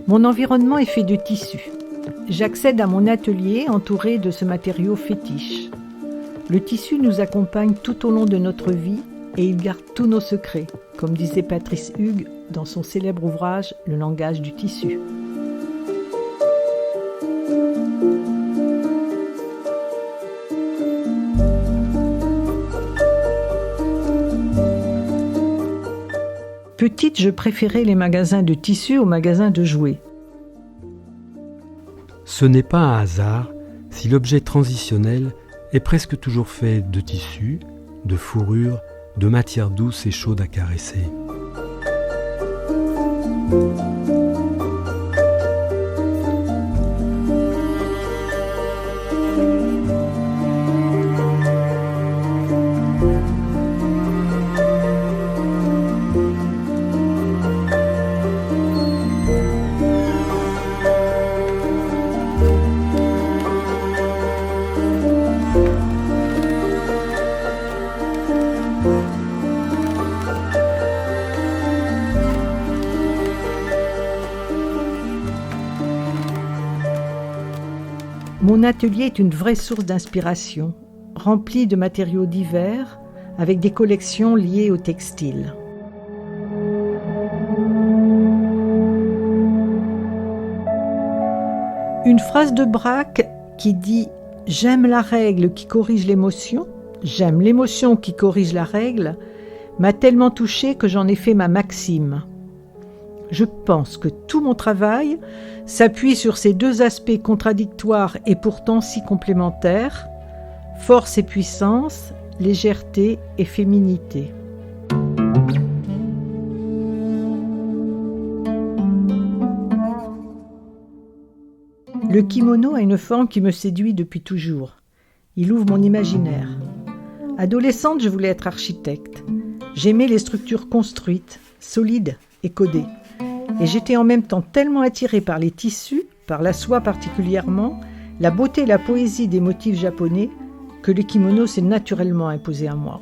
Mon environnement est fait de tissu. J'accède à mon atelier entouré de ce matériau fétiche. Le tissu nous accompagne tout au long de notre vie et il garde tous nos secrets, comme disait Patrice Hugues dans son célèbre ouvrage « Le langage du tissu ». Petite, je préférais les magasins de tissus aux magasins de jouets. Ce n'est pas un hasard si l'objet transitionnel est presque toujours fait de tissu, de fourrure, de matière douce et chaude à caresser. Mon atelier est une vraie source d'inspiration, remplie de matériaux divers, avec des collections liées au textile. Une phrase de Braque qui dit « J'aime la règle qui corrige l'émotion, j'aime l'émotion qui corrige la règle » m'a tellement touchée que j'en ai fait ma maxime. Je pense que tout mon travail s'appuie sur ces deux aspects contradictoires et pourtant si complémentaires, force et puissance, légèreté et féminité. Le kimono a une forme qui me séduit depuis toujours. Il ouvre mon imaginaire. Adolescente, je voulais être architecte. J'aimais les structures construites, solides et codées. Et j'étais en même temps tellement attirée par les tissus, par la soie particulièrement, la beauté et la poésie des motifs japonais, que le kimono s'est naturellement imposé à moi.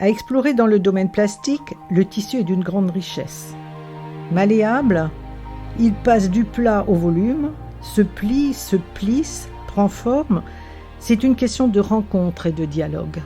À explorer dans le domaine plastique, le tissu est d'une grande richesse. Malléable, il passe du plat au volume, se plie, se plisse, prend forme. C'est une question de rencontre et de dialogue.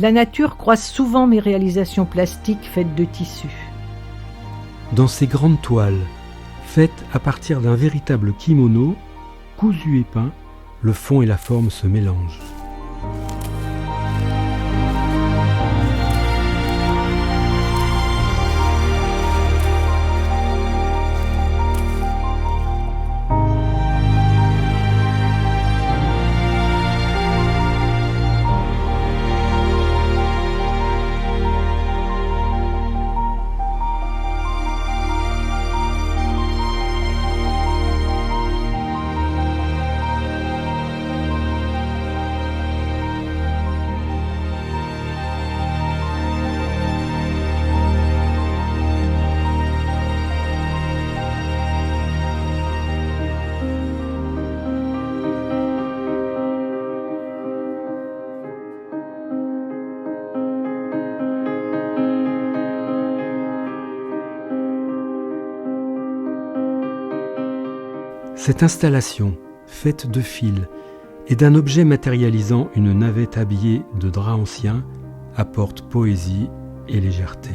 La nature croise souvent mes réalisations plastiques faites de tissus. Dans ces grandes toiles, faites à partir d'un véritable kimono, cousu et peint, le fond et la forme se mélangent. Cette installation, faite de fils et d'un objet matérialisant une navette habillée de drap ancien, apporte poésie et légèreté.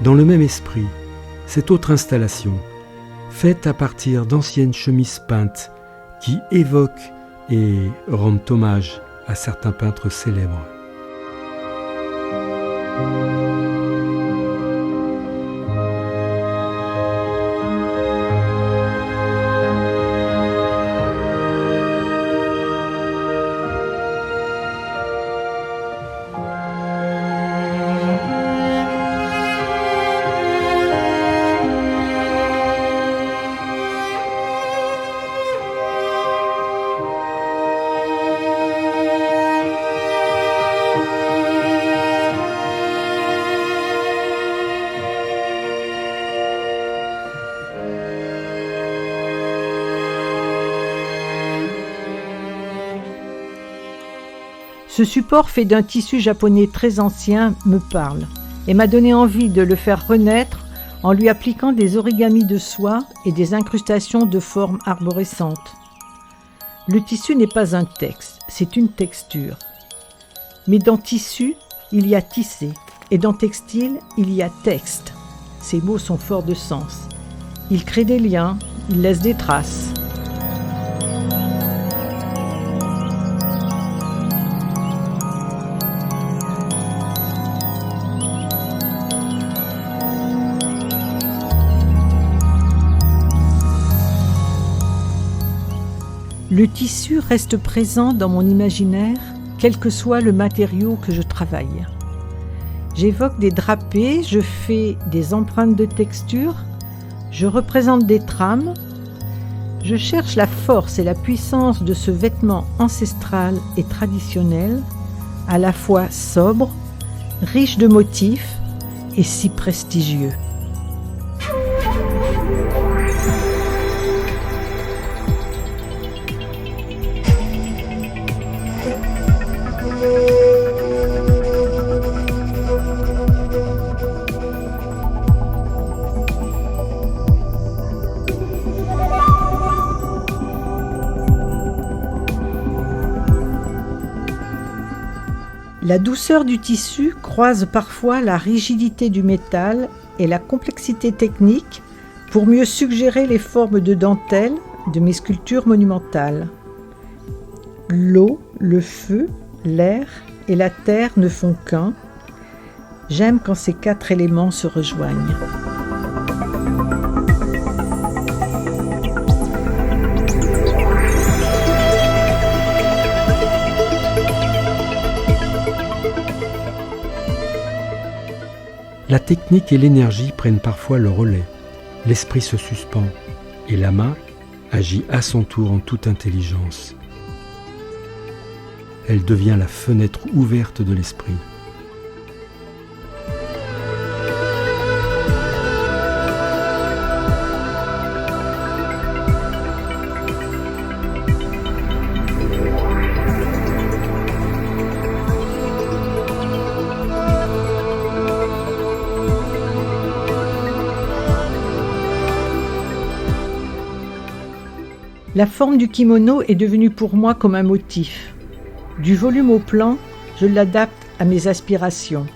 Dans le même esprit, cette autre installation, faite à partir d'anciennes chemises peintes qui évoquent et rendent hommage à certains peintres célèbres. Ce support fait d'un tissu japonais très ancien me parle et m'a donné envie de le faire renaître en lui appliquant des origamis de soie et des incrustations de formes arborescentes. Le tissu n'est pas un texte, c'est une texture. Mais dans tissu, il y a tissé, et dans textile, il y a texte. Ces mots sont forts de sens. Ils créent des liens, ils laissent des traces. Le tissu reste présent dans mon imaginaire, quel que soit le matériau que je travaille. J'évoque des drapés, je fais des empreintes de texture, je représente des trames, je cherche la force et la puissance de ce vêtement ancestral et traditionnel, à la fois sobre, riche de motifs et si prestigieux. La douceur du tissu croise parfois la rigidité du métal et la complexité technique pour mieux suggérer les formes de dentelle de mes sculptures monumentales. L'eau, le feu, l'air et la terre ne font qu'un. J'aime quand ces quatre éléments se rejoignent. La technique et l'énergie prennent parfois le relais, l'esprit se suspend et la main agit à son tour en toute intelligence. Elle devient la fenêtre ouverte de l'esprit. La forme du kimono est devenue pour moi comme un motif. Du volume au plan, je l'adapte à mes aspirations.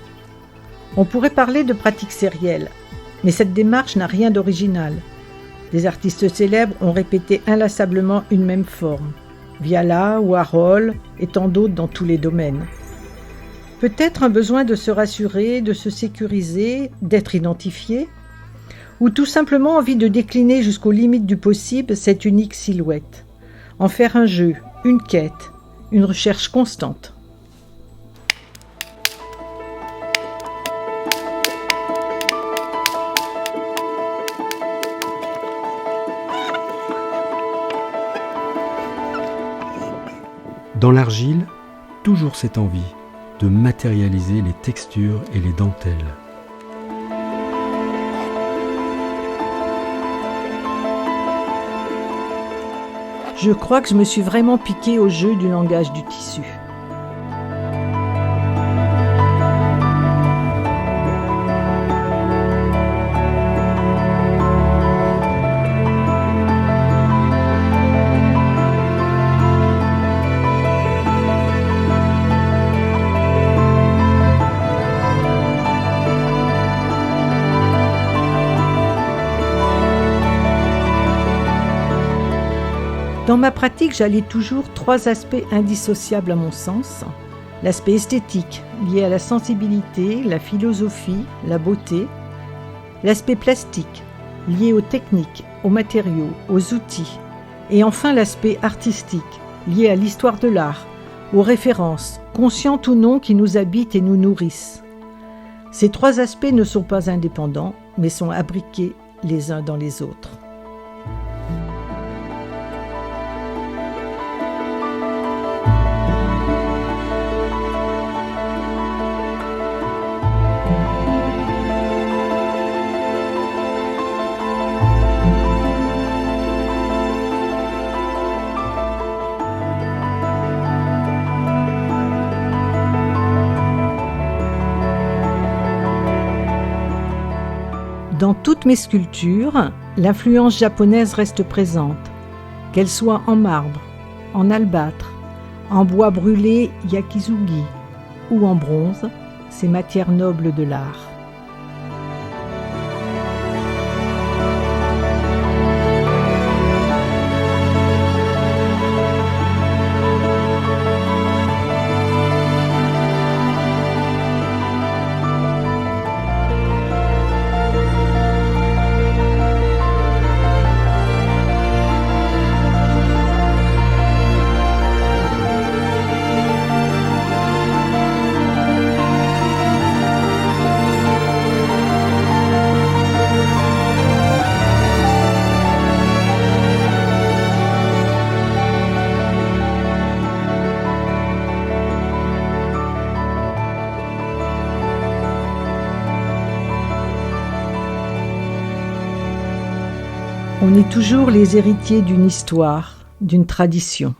On pourrait parler de pratique sérielle, mais cette démarche n'a rien d'original. Des artistes célèbres ont répété inlassablement une même forme. Viala, Warhol et tant d'autres dans tous les domaines. Peut-être un besoin de se rassurer, de se sécuriser, d'être identifié, ou tout simplement envie de décliner jusqu'aux limites du possible cette unique silhouette, en faire un jeu, une quête, une recherche constante. Dans l'argile, toujours cette envie de matérialiser les textures et les dentelles. Je crois que je me suis vraiment piquée au jeu du langage du tissu. Dans ma pratique, j'allie toujours 3 aspects indissociables à mon sens. L'aspect esthétique, lié à la sensibilité, la philosophie, la beauté. L'aspect plastique, lié aux techniques, aux matériaux, aux outils. Et enfin l'aspect artistique, lié à l'histoire de l'art, aux références, conscientes ou non, qui nous habitent et nous nourrissent. Ces 3 aspects ne sont pas indépendants, mais sont imbriqués les uns dans les autres. Dans toutes mes sculptures, l'influence japonaise reste présente, qu'elle soit en marbre, en albâtre, en bois brûlé yakizugi ou en bronze, ces matières nobles de l'art. On est toujours les héritiers d'une histoire, d'une tradition.